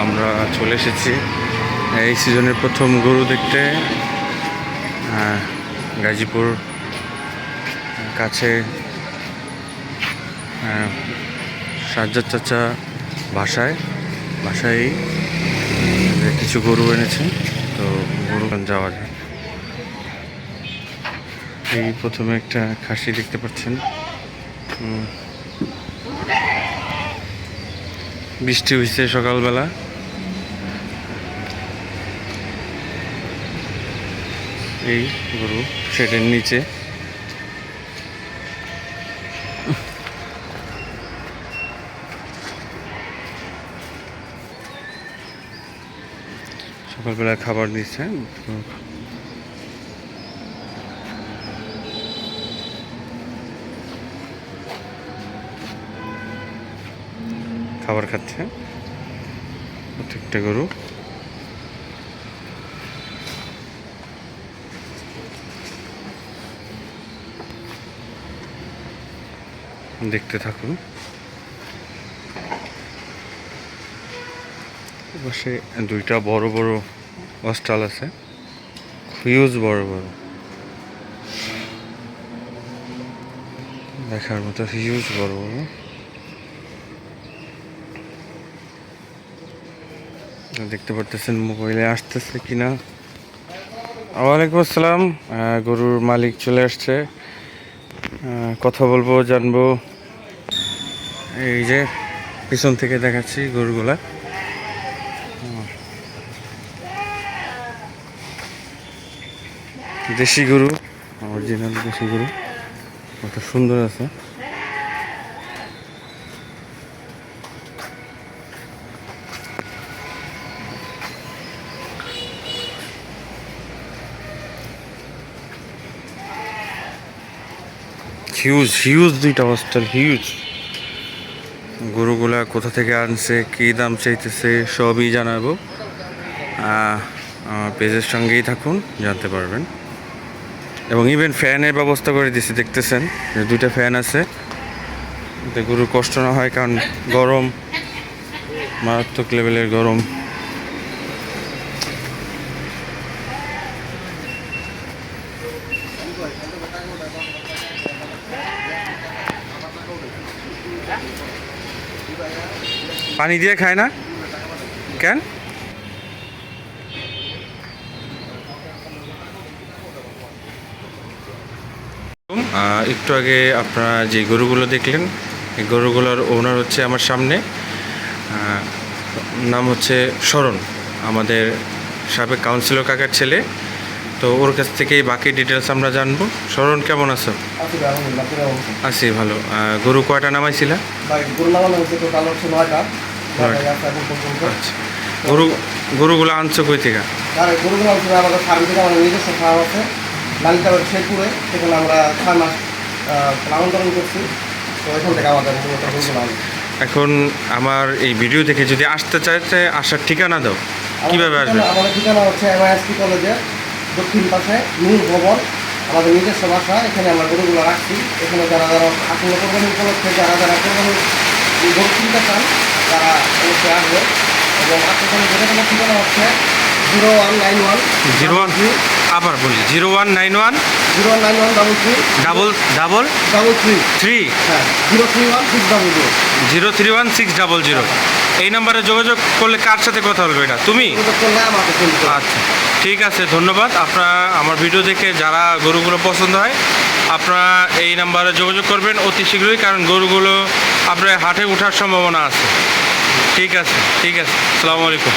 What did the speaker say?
আমরা চলে এসেছি এই সিজনের প্রথম গরু দেখতে। গাজীপুর কাছে সাজ্জাদ চাচা বাসায় কিছু গরু এনেছে, তো গরু যাওয়া যায়। এই প্রথমে একটা খাসি দেখতে পাচ্ছেন। বৃষ্টি হয়েছে সকালবেলা। এই গরু শেডের নিচে। সকালবেলা খাবার দিচ্ছে, খাবার খাচ্ছে প্রত্যেকটা গরু। দেখতে থাকুন। পাশে দুইটা বড় বড় অস্টাল আছে, হিউজ বড় বড়, দেখার মতো হিউজ বড় বড়। দেখতে পারতেছেন মোবাইলে আসতেছে কিনা। ওয়ালাইকুম আসসালাম। গরুর মালিক চলে আসছে, কথা বলবো, জানবো। এই যে পিছন থেকে দেখাচ্ছি গরুগুলা। দেশি গরু, অরিজিনাল দেশি গরু, কত সুন্দর আছে। হিউজ হিউজ দুইটা হস্টেল, হিউজ। গরুগুলা কোথা থেকে আনছে, কী দাম চাইতেছে, সবই জানাবো। আমার পেজের সঙ্গেই থাকুন, জানতে পারবেন। এবং ইভেন ফ্যানের ব্যবস্থা করে দিয়েছি, দেখতেছেন যে দুইটা ফ্যান আছে, যাতে গরুর কষ্ট না হয়, কারণ গরম, মারাত্মক লেভেলের গরম। পানি দিয়ে খায় না কেন? একটু আগে আপনারা যে গরুগুলো দেখলেন, এই গরুগুলোর ওনার হচ্ছে আমার সামনে, নাম হচ্ছে শরণ, আমাদের সাবেক কাউন্সিলর কাকার ছেলে। তো ওর কাছ থেকেই বাকি ডিটেলস আমরা জানবো। শরণ, কেমন আছো? আছি ভালো। গরু কয়টা নামাইছিল? আচ্ছা, গরুগুলো আনছো কই থেকে? গরুগুলো আমাদের ফার্ম থেকে, আমাদের নিজস্ব ফার্ম আছে লালিতাবাদ শেরপুরে, সেখানে আমরা 6 মাস লালন পালন করছি। তো এখান থেকে আমাদের এখন আমার এই ভিডিও দেখে যদি আসতে চাইতে, আসার ঠিকানা দাও, কীভাবে আসবে? আমাদের ঠিকানা হচ্ছে MISP কলেজের দক্ষিণ পাশে নূর ভবন, আমাদের নিজস্ব বাসা। এখানে আমরা গরুগুলো রাখছি। এখানে যারা আসন্ন কোরবানি উপলক্ষে যারা কোরবানি গরু কিনতে চান, তারা অবশ্যই আসবে। এবং আপনার যেটা ঠিকানা হচ্ছে 0191 আবার বলি 0191 03133 হ্যাঁ 031 600। এই নাম্বারে যোগাযোগ করলে কার সাথে কথা বলবে? এটা তুমি? আচ্ছা, ঠিক আছে, ধন্যবাদ। আপনারা আমার ভিডিও দেখে যারা গরুগুলো পছন্দ হয়, আপনারা এই নাম্বারে যোগাযোগ করবেন অতি শীঘ্রই, কারণ গরুগুলো আপনার হাটে ওঠার সম্ভাবনা আছে। ঠিক আছে, আসসালামু আলাইকুম।